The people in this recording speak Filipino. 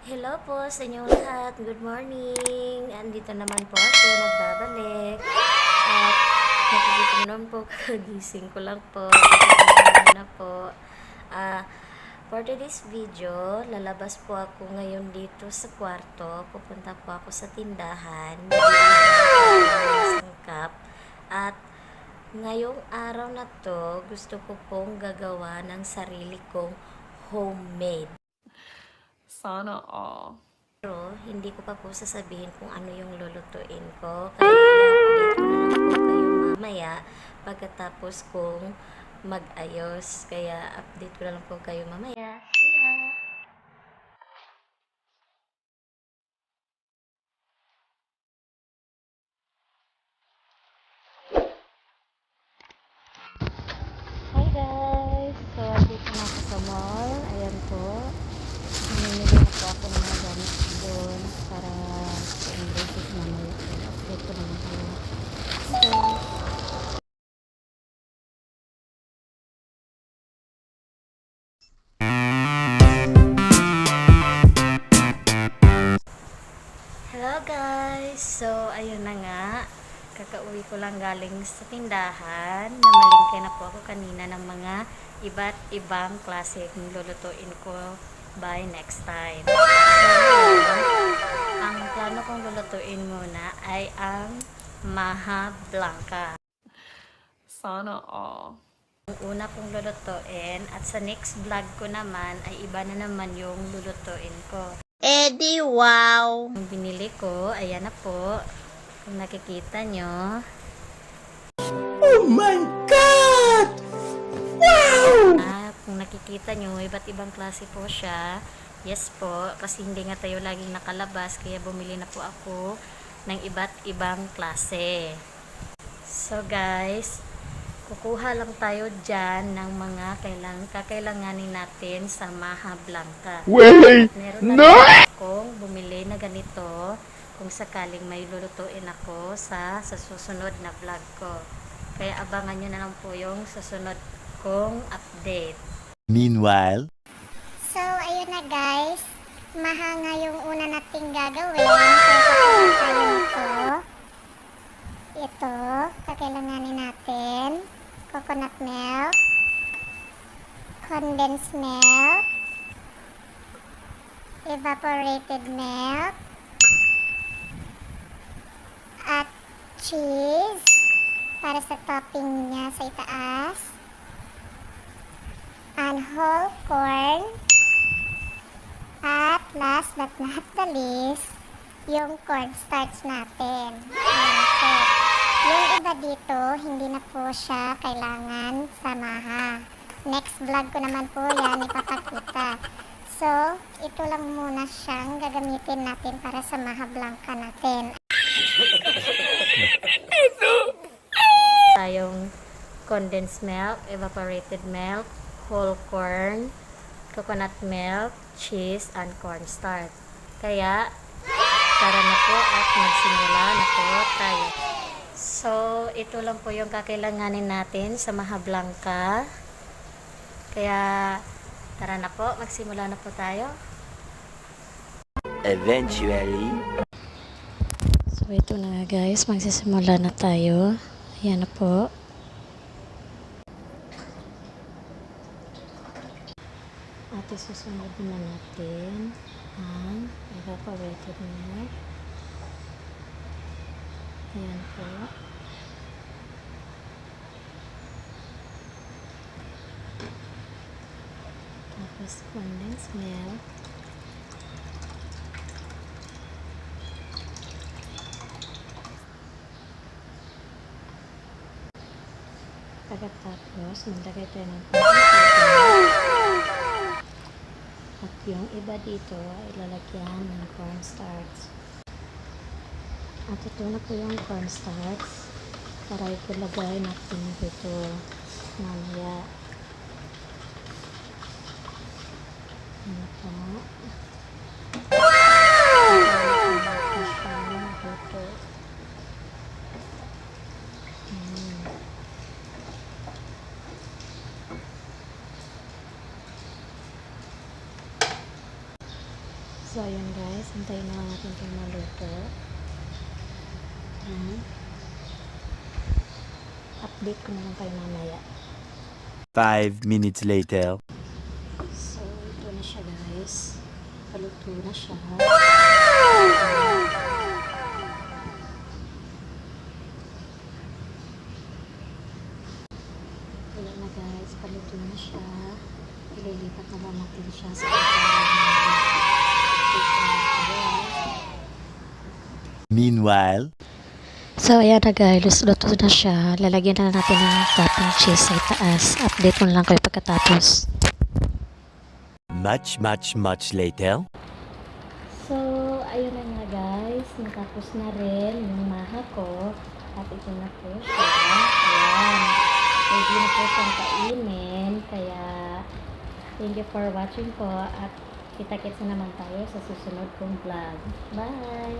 Hello po sa inyong lahat. Good morning. Andito naman po ako, nagbabalik. At nakikitim naman po, kagising ko lang po. Kagising na po. For today's video, lalabas po ako ngayon dito sa kwarto. Pupunta po ako sa tindahan. Sangkap. At ngayong araw na to, gusto ko pong gagawa ng sarili kong homemade. Sana all. Pero hindi ko pa po sasabihin kung ano yung lulutuin ko. Kaya i-update ko na lang po kayo mamaya pagkatapos kong mag-ayos. Kaya update ko na lang po kayo mamaya. Yeah. Hi guys! So, andito na ako sa mall. Ayan po. Namimili na po ako ng mga gamit doon para i-basic mamaya. Update ko naman kayo. So, hello guys! So, ayun na nga. Kakauwi ko lang galing sa tindahan. Namalingke na po ako kanina ng mga iba't ibang klase kung lulutuin ko by next time. So, ngayon, ang plano kong lulutuin muna ay ang maha blanca. Sana all. Ang una kong lulutuin at sa next vlog ko naman ay iba na naman yung lulutuin ko. Eddie, wow! Ang binili ko, ayan na po. Kung nakikita nyo. Oh my God! Wow! Kung nakikita nyo, iba't ibang klase po siya. Yes po, kasi hindi nga tayo laging nakalabas, kaya bumili na po ako ng iba't ibang klase. So guys, kukuha lang tayo dyan ng mga kakailanganin natin sa maha blanca. Wait! Meron na akong bumili na ganito kung sakaling may lulutuin ako sa susunod na vlog ko. Kaya abangan nyo na lang po yung susunod kong update. Meanwhile, So, ayun na guys. Mahanga yung una nating gagawin. Kaya kailangan tayo nito. Ito, kakailanganin natin. Coconut milk. Condensed milk. Evaporated milk. At cheese. Para sa topping niya sa itaas. And whole corn. At last but not the least, yung cornstarch natin. Ayan po. Yung iba dito, hindi na po siya kailangan sa maha. Next vlog ko naman po yan ipapakita. So, ito lang muna siyang gagamitin natin para sa maha blanca natin. Tayong condensed milk, evaporated milk, whole corn, coconut milk, cheese, and cornstarch. Kaya, tara na po at magsimula na po tayo. So, ito lang po yung kakailanganin natin sa maha blanca. Kaya, tara na po, magsimula na po tayo. eventually, So, ito na nga guys, magsisimula na tayo. Ayan na po. At isusunod na natin ang evaporated milk. Ayan po. Tapos condensed milk. Pagkatapos, maglagay tayo ng at yung iba dito, ilalagyan ng cornstarch. At ito na po yung cornstarch. Para ipilagay natin dito mamaya. Ano po? So, ayan guys, hintayin na lang natin itong maluto. Update ko na lang kayo mamaya. 5 minutes later. So, ito na siya guys. Paluto na siya. Wala na guys, paluto na siya. Ililipat na lang natin siya sa Meanwhile, So, ayan na guys, luto na siya. Lalagyan na natin ng topping cheese sa itaas. Update mo na lang kayo pagkatapos. much later. So, ayun na nga guys. Natapos na rin yung maha ko. At ito na po siya. Ayan. Ready na po siyang kainin. Kaya, thank you for watching po. At kita-kits na naman tayo sa susunod kong vlog. Bye!